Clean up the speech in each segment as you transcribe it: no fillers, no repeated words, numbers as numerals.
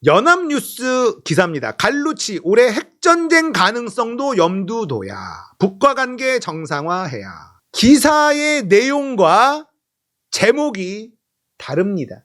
연합뉴스 기사입니다. 갈루치 올해 핵전쟁 가능성도 염두둬야. 북과 관계 정상화해야. 기사의 내용과 제목이 다릅니다.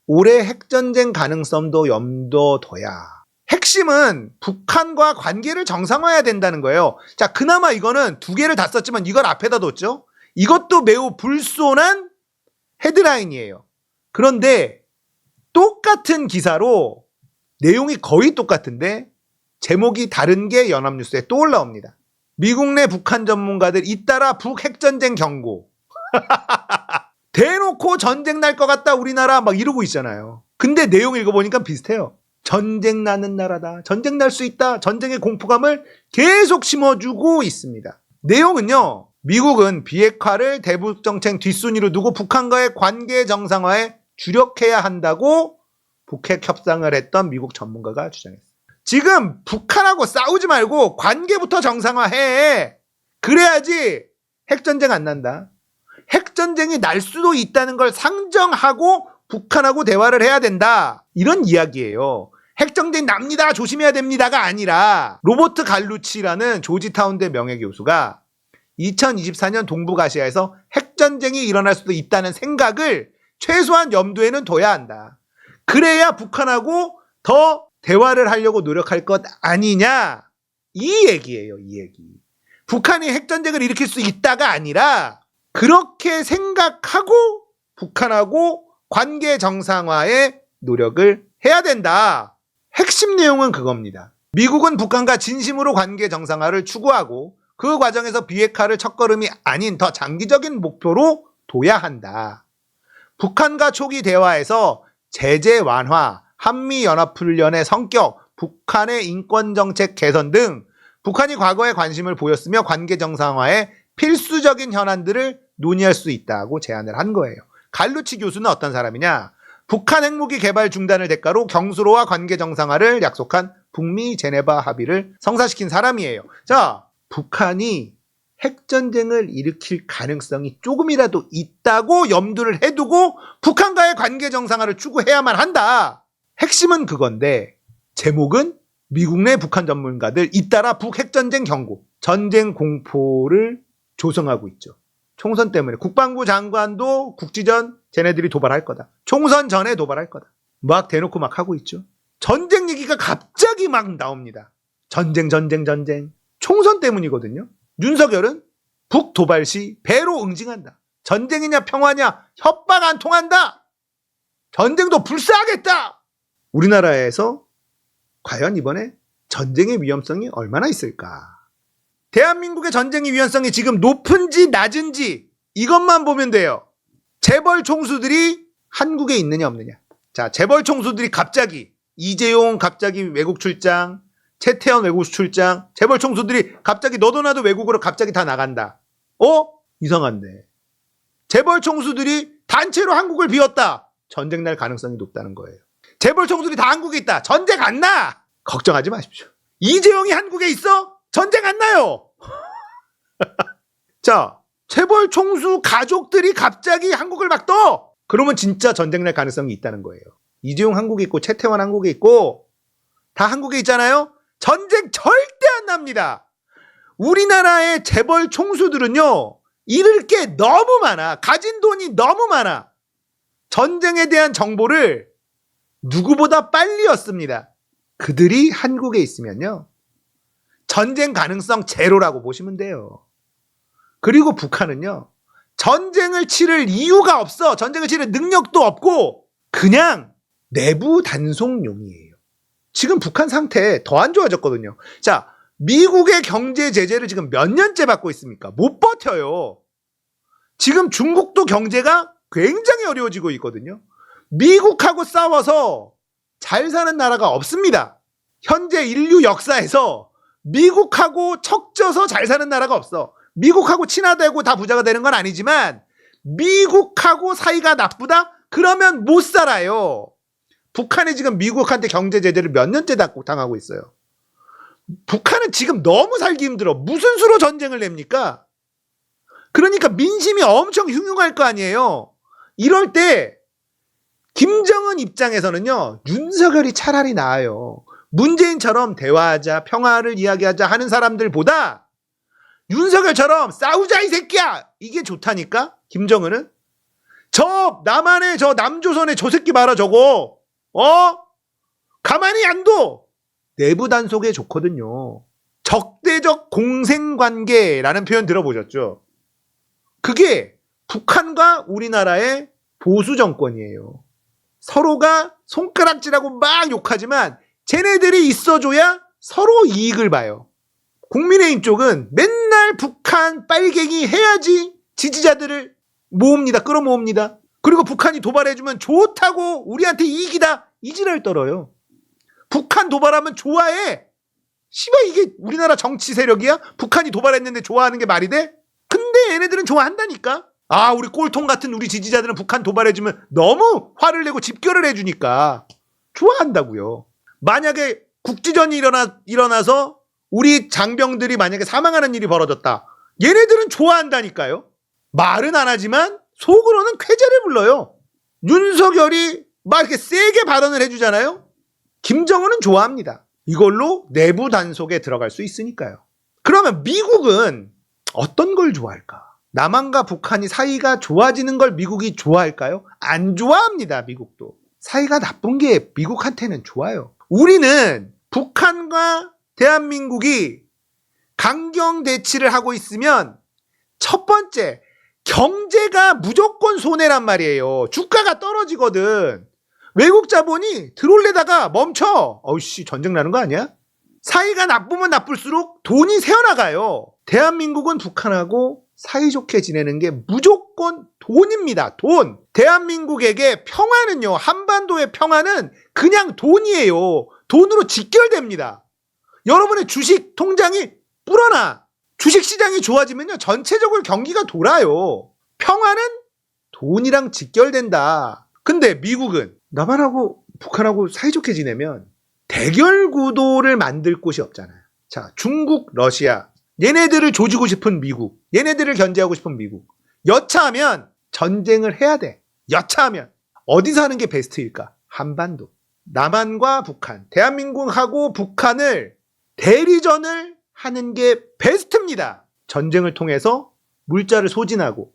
올해 핵전쟁 가능성도 염두둬야. 핵심은 북한과 관계를 정상화해야 된다는 거예요. 자, 그나마 이거는 두 개를 다 썼지만 이걸 앞에다 뒀죠. 이것도 매우 불손한 헤드라인이에요. 그런데 똑같은 기사로 내용이 거의 똑같은데 제목이 다른 게 연합뉴스에 또 올라옵니다. 미국 내 북한 전문가들 잇따라 북핵전쟁 경고. 대놓고 전쟁 날 것 같다 우리나라 막 이러고 있잖아요. 근데 내용 읽어보니까 비슷해요. 전쟁 나는 나라다. 전쟁 날 수 있다. 전쟁의 공포감을 계속 심어주고 있습니다. 내용은요. 미국은 비핵화를 대북 정책 뒷순위로 두고 북한과의 관계 정상화에 주력해야 한다고 북핵 협상을 했던 미국 전문가가 주장했어요. 지금 북한하고 싸우지 말고 관계부터 정상화해. 그래야지 핵전쟁 안 난다. 핵전쟁이 날 수도 있다는 걸 상정하고 북한하고 대화를 해야 된다. 이런 이야기예요. 핵전쟁 납니다. 조심해야 됩니다가 아니라 로버트 갈루치라는 조지타운대 명예교수가 2024년 동북아시아에서 핵전쟁이 일어날 수도 있다는 생각을 최소한 염두에는 둬야 한다. 그래야 북한하고 더 대화를 하려고 노력할 것 아니냐. 이 얘기예요. 이 얘기. 북한이 핵전쟁을 일으킬 수 있다가 아니라 그렇게 생각하고 북한하고 관계 정상화에 노력을 해야 된다. 핵심 내용은 그겁니다. 미국은 북한과 진심으로 관계 정상화를 추구하고 그 과정에서 비핵화를 첫걸음이 아닌 더 장기적인 목표로 둬야 한다. 북한과 초기 대화에서 제재 완화, 한미연합훈련의 성격, 북한의 인권정책 개선 등 북한이 과거에 관심을 보였으며 관계 정상화에 필수적인 현안들을 논의할 수 있다고 제안을 한 거예요. 갈루치 교수는 어떤 사람이냐? 북한 핵무기 개발 중단을 대가로 경수로와 관계 정상화를 약속한 북미 제네바 합의를 성사시킨 사람이에요. 자, 북한이 핵전쟁을 일으킬 가능성이 조금이라도 있다고 염두를 해두고 북한과의 관계 정상화를 추구해야만 한다. 핵심은 그건데 제목은 미국 내 북한 전문가들 잇따라 북핵전쟁 경고. 전쟁 공포를 조성하고 있죠. 총선 때문에 국방부 장관도 국지전 쟤네들이 도발할 거다. 총선 전에 도발할 거다. 막 대놓고 막 하고 있죠. 전쟁 얘기가 갑자기 막 나옵니다. 전쟁. 총선 때문이거든요. 윤석열은 북 도발 시 배로 응징한다. 전쟁이냐 평화냐 협박 안 통한다. 전쟁도 불사하겠다. 우리나라에서 과연 이번에 전쟁의 위험성이 얼마나 있을까? 대한민국의 전쟁의 위험성이 지금 높은지 낮은지 이것만 보면 돼요. 재벌 총수들이 한국에 있느냐 없느냐. 자, 재벌 총수들이 갑자기 이재용 갑자기 외국 출장, 최태원 외국 출장, 재벌 총수들이 갑자기 너도 나도 외국으로 갑자기 다 나간다. 이상한데. 재벌 총수들이 단체로 한국을 비웠다. 전쟁 날 가능성이 높다는 거예요. 재벌 총수들이 다 한국에 있다. 전쟁 안 나. 걱정하지 마십시오. 이재용이 한국에 있어? 전쟁 안 나요. 자, 재벌 총수 가족들이 갑자기 한국을 막 떠. 그러면 진짜 전쟁 날 가능성이 있다는 거예요. 이재용 한국에 있고 최태원 한국에 있고 다 한국에 있잖아요. 전쟁 절대 안 납니다. 우리나라의 재벌 총수들은요. 잃을 게 너무 많아. 가진 돈이 너무 많아. 전쟁에 대한 정보를 누구보다 빨리 얻습니다. 그들이 한국에 있으면요. 전쟁 가능성 제로라고 보시면 돼요. 그리고 북한은요. 전쟁을 치를 이유가 없어. 전쟁을 치를 능력도 없고 그냥 내부 단속용이에요. 지금 북한 상태 더 안 좋아졌거든요. 자, 미국의 경제 제재를 지금 몇 년째 받고 있습니까? 못 버텨요. 지금 중국도 경제가 굉장히 어려워지고 있거든요. 미국하고 싸워서 잘 사는 나라가 없습니다. 현재 인류 역사에서 미국하고 척져서 잘 사는 나라가 없어. 미국하고 친하되고 다 부자가 되는 건 아니지만 미국하고 사이가 나쁘다? 그러면 못 살아요. 북한이 지금 미국한테 경제 제재를 몇 년째 당하고 있어요. 북한은 지금 너무 살기 힘들어. 무슨 수로 전쟁을 냅니까? 그러니까 민심이 엄청 흉흉할 거 아니에요. 이럴 때 김정은 입장에서는요, 윤석열이 차라리 나아요. 문재인처럼 대화하자, 평화를 이야기하자 하는 사람들보다 윤석열처럼 싸우자 이 새끼야! 이게 좋다니까? 김정은은? 저 남한의 저 남조선의 저 새끼 봐라 저거. 가만히 안 둬. 내부 단속에 좋거든요. 적대적 공생관계라는 표현 들어보셨죠? 그게 북한과 우리나라의 보수 정권이에요. 서로가 손가락질하고 막 욕하지만 쟤네들이 있어줘야 서로 이익을 봐요. 국민의힘 쪽은 맨날 북한 빨갱이 해야지 지지자들을 모읍니다. 끌어모읍니다. 그리고 북한이 도발해주면 좋다고 우리한테 이익이다. 이 지랄 떨어요. 북한 도발하면 좋아해. 씨발 이게 우리나라 정치 세력이야? 북한이 도발했는데 좋아하는 게 말이 돼? 근데 얘네들은 좋아한다니까. 아, 우리 꼴통 같은 우리 지지자들은 북한 도발해주면 너무 화를 내고 집결을 해주니까 좋아한다고요. 만약에 국지전이 일어나서 우리 장병들이 만약에 사망하는 일이 벌어졌다. 얘네들은 좋아한다니까요. 말은 안 하지만 속으로는 쾌재를 불러요. 윤석열이 막 이렇게 세게 발언을 해주잖아요. 김정은은 좋아합니다. 이걸로 내부 단속에 들어갈 수 있으니까요. 그러면 미국은 어떤 걸 좋아할까? 남한과 북한이 사이가 좋아지는 걸 미국이 좋아할까요? 안 좋아합니다. 미국도. 사이가 나쁜 게 미국한테는 좋아요. 우리는 북한과 대한민국이 강경대치를 하고 있으면 첫 번째, 경제가 무조건 손해란 말이에요. 주가가 떨어지거든. 외국 자본이 들어올래다가 멈춰. 어이씨, 전쟁 나는 거 아니야? 사이가 나쁘면 나쁠수록 돈이 새어나가요. 대한민국은 북한하고 사이좋게 지내는 게 무조건 돈입니다. 돈. 대한민국에게 평화는요, 한반도의 평화는 그냥 돈이에요. 돈으로 직결됩니다. 여러분의 주식 통장이 불어나. 주식시장이 좋아지면요, 전체적으로 경기가 돌아요. 평화는 돈이랑 직결된다. 근데 미국은 남한하고 북한하고 사이좋게 지내면 대결 구도를 만들 곳이 없잖아요. 자, 중국, 러시아. 얘네들을 조지고 싶은 미국. 얘네들을 견제하고 싶은 미국. 여차하면 전쟁을 해야 돼. 여차하면. 어디서 하는 게 베스트일까? 한반도. 남한과 북한. 대한민국하고 북한을 대리전을 하는 게 베스트입니다. 전쟁을 통해서 물자를 소진하고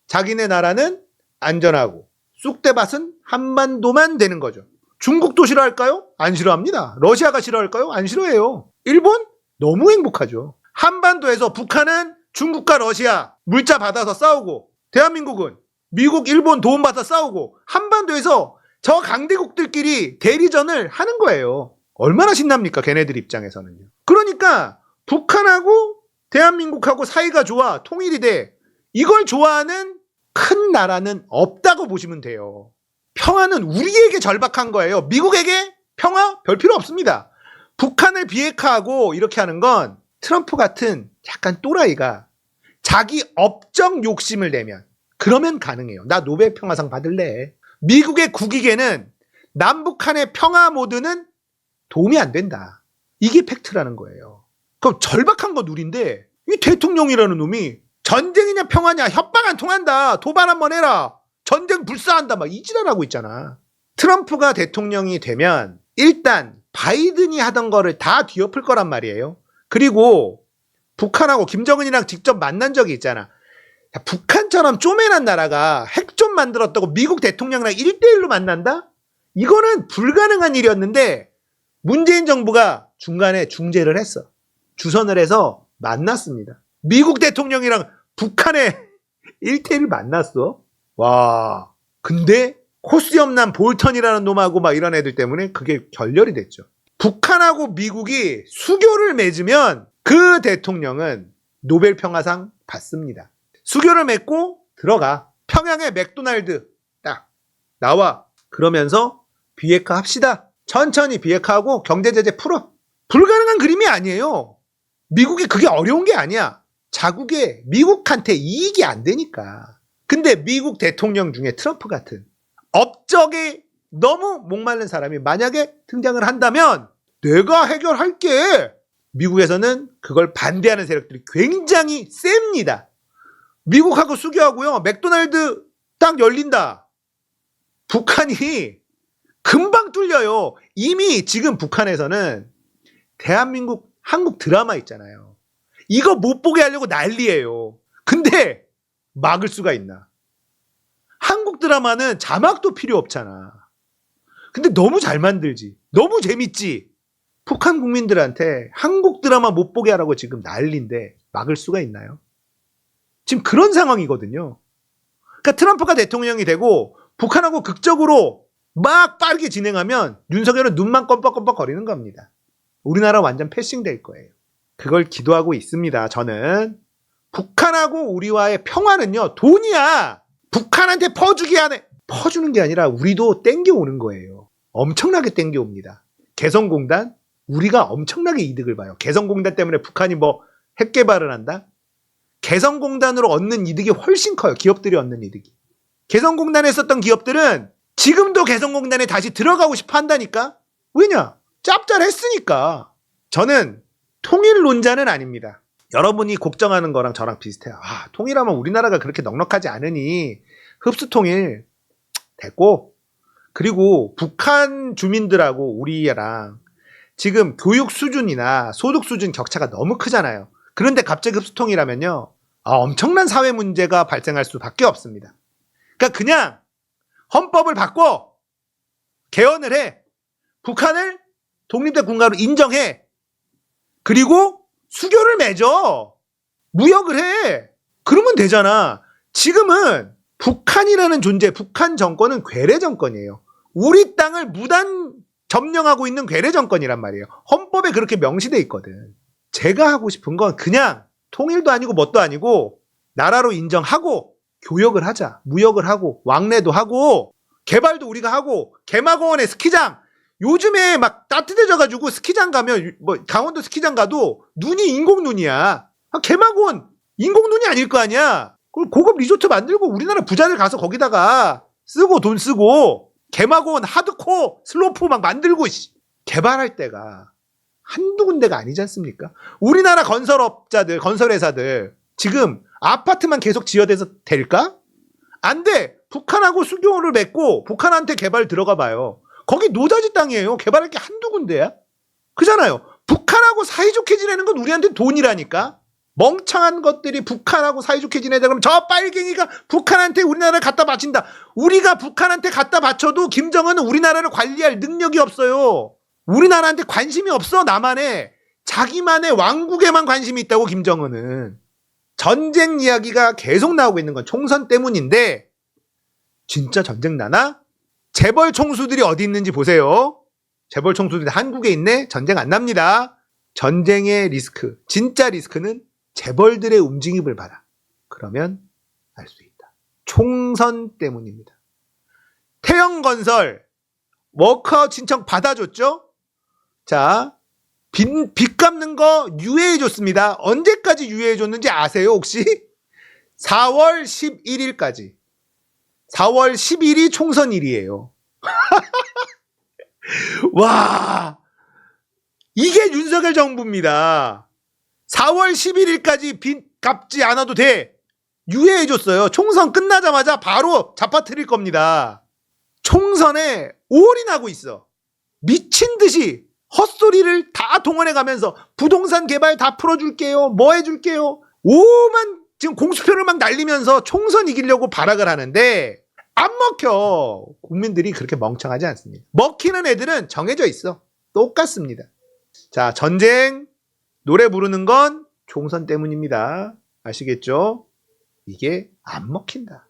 자기네 나라는 안전하고 쑥대밭은 한반도만 되는 거죠. 중국도 싫어할까요? 안 싫어합니다. 러시아가 싫어할까요? 안 싫어해요. 일본? 너무 행복하죠. 한반도에서 북한은 중국과 러시아 물자 받아서 싸우고 대한민국은 미국, 일본 도움받아 싸우고 한반도에서 저 강대국들끼리 대리전을 하는 거예요. 얼마나 신납니까? 걔네들 입장에서는요. 그러니까 북한하고 대한민국하고 사이가 좋아, 통일이 돼. 이걸 좋아하는 큰 나라는 없다고 보시면 돼요. 평화는 우리에게 절박한 거예요. 미국에게 평화 별 필요 없습니다. 북한을 비핵화하고 이렇게 하는 건 트럼프 같은 약간 또라이가 자기 업적 욕심을 내면 그러면 가능해요. 나 노벨 평화상 받을래. 미국의 국익에는 남북한의 평화 모드는 도움이 안 된다. 이게 팩트라는 거예요. 그럼 절박한 건 우리인데 이 대통령이라는 놈이 전쟁이냐 평화냐 협박 안 통한다. 도발 한번 해라. 전쟁 불사한다. 막 이지랄하고 있잖아. 트럼프가 대통령이 되면 일단 바이든이 하던 거를 다 뒤엎을 거란 말이에요. 그리고 북한하고 김정은이랑 직접 만난 적이 있잖아. 야, 북한처럼 쪼매난 나라가 핵 좀 만들었다고 미국 대통령이랑 1대1로 만난다? 이거는 불가능한 일이었는데 문재인 정부가 중간에 중재를 했어. 주선을 해서 만났습니다. 미국 대통령이랑 북한의 1대1을 만났어. 와, 근데 코스염난 볼턴이라는 놈하고 막 이런 애들 때문에 그게 결렬이 됐죠. 북한하고 미국이 수교를 맺으면 그 대통령은 노벨 평화상 받습니다. 수교를 맺고 들어가. 평양에 맥도날드 딱 나와. 그러면서 비핵화 합시다. 천천히 비핵화하고 경제제재 풀어. 불가능한 그림이 아니에요. 미국이 그게 어려운 게 아니야. 자국에 미국한테 이익이 안 되니까. 근데 미국 대통령 중에 트럼프 같은 업적에 너무 목마른 사람이 만약에 등장을 한다면 내가 해결할게. 미국에서는 그걸 반대하는 세력들이 굉장히 셉니다. 미국하고 수교하고요. 맥도날드 딱 열린다. 북한이 금방 뚫려요. 이미 지금 북한에서는 대한민국 한국 드라마 있잖아요. 이거 못 보게 하려고 난리예요. 근데 막을 수가 있나? 한국 드라마는 자막도 필요 없잖아. 근데 너무 잘 만들지. 너무 재밌지. 북한 국민들한테 한국 드라마 못 보게 하라고 지금 난리인데 막을 수가 있나요? 지금 그런 상황이거든요. 그러니까 트럼프가 대통령이 되고 북한하고 극적으로 막 빠르게 진행하면 윤석열은 눈만 껌뻑껌뻑 거리는 겁니다. 우리나라 완전 패싱될 거예요. 그걸 기도하고 있습니다. 저는 북한하고 우리와의 평화는요, 돈이야. 북한한테 퍼주기 안에 퍼주는 게 아니라 우리도 땡겨오는 거예요. 엄청나게 땡겨옵니다. 개성공단 우리가 엄청나게 이득을 봐요. 개성공단 때문에 북한이 뭐 핵 개발을 한다? 개성공단으로 얻는 이득이 훨씬 커요. 기업들이 얻는 이득이. 개성공단에 썼던 기업들은 지금도 개성공단에 다시 들어가고 싶어 한다니까? 왜냐? 짭짤했으니까. 저는 통일론자는 아닙니다. 여러분이 걱정하는 거랑 저랑 비슷해요. 아, 통일하면 우리나라가 그렇게 넉넉하지 않으니 흡수통일 됐고, 그리고 북한 주민들하고 우리랑 지금 교육 수준이나 소득 수준 격차가 너무 크잖아요. 그런데 갑자기 흡수통일하면요, 엄청난 사회 문제가 발생할 수밖에 없습니다. 그러니까 그냥 헌법을 바꿔 개헌을 해. 북한을 독립된 국가로 인정해. 그리고 수교를 맺어. 무역을 해. 그러면 되잖아. 지금은 북한이라는 존재, 북한 정권은 괴뢰 정권이에요. 우리 땅을 무단 점령하고 있는 괴뢰 정권이란 말이에요. 헌법에 그렇게 명시돼 있거든. 제가 하고 싶은 건 그냥 통일도 아니고 뭣도 아니고 나라로 인정하고 교역을 하자. 무역을 하고 왕래도 하고 개발도 우리가 하고 개마공원에 스키장 요즘에 막 따뜻해져가지고 스키장 가면 뭐 강원도 스키장 가도 눈이 인공눈이야. 개마공원 인공눈이 아닐 거 아니야. 고급 리조트 만들고 우리나라 부자들 가서 거기다가 쓰고 돈 쓰고 개마공원 하드코어 슬로프 막 만들고 개발할 때가 한두 군데가 아니지 않습니까? 우리나라 건설업자들, 건설회사들 지금 아파트만 계속 지어대서 될까? 안 돼. 북한하고 수교를 맺고 북한한테 개발 들어가 봐요. 거기 노자지 땅이에요. 개발할 게 한두 군데야? 그잖아요. 북한하고 사이좋게 지내는 건 우리한테 돈이라니까. 멍청한 것들이 북한하고 사이좋게 지내자 그러면 저 빨갱이가 북한한테 우리나라를 갖다 바친다. 우리가 북한한테 갖다 바쳐도 김정은은 우리나라를 관리할 능력이 없어요. 우리나라한테 관심이 없어. 나만의 자기만의 왕국에만 관심이 있다고. 김정은은. 전쟁 이야기가 계속 나오고 있는 건 총선 때문인데 진짜 전쟁 나나? 재벌 총수들이 어디 있는지 보세요. 재벌 총수들이 한국에 있네? 전쟁 안 납니다. 전쟁의 리스크, 진짜 리스크는 재벌들의 움직임을 봐라. 그러면 알 수 있다. 총선 때문입니다. 태영건설 워크아웃 신청 받아줬죠? 자, 빚 갚는 거 유예해줬습니다. 언제까지 유예해줬는지 아세요 혹시? 4월 11일까지. 4월 10일이 총선일이에요. 와, 이게 윤석열 정부입니다. 4월 11일까지 빚 갚지 않아도 돼. 유예해줬어요. 총선 끝나자마자 바로 잡아뜨릴 겁니다. 총선에 올인하고 있어. 미친 듯이 헛소리를 다 동원해가면서 부동산 개발 다 풀어줄게요. 뭐 해줄게요. 오만 지금 공수표를 막 날리면서 총선 이기려고 발악을 하는데 안 먹혀. 국민들이 그렇게 멍청하지 않습니다. 먹히는 애들은 정해져 있어. 똑같습니다. 자, 전쟁 노래 부르는 건 총선 때문입니다. 아시겠죠? 이게 안 먹힌다.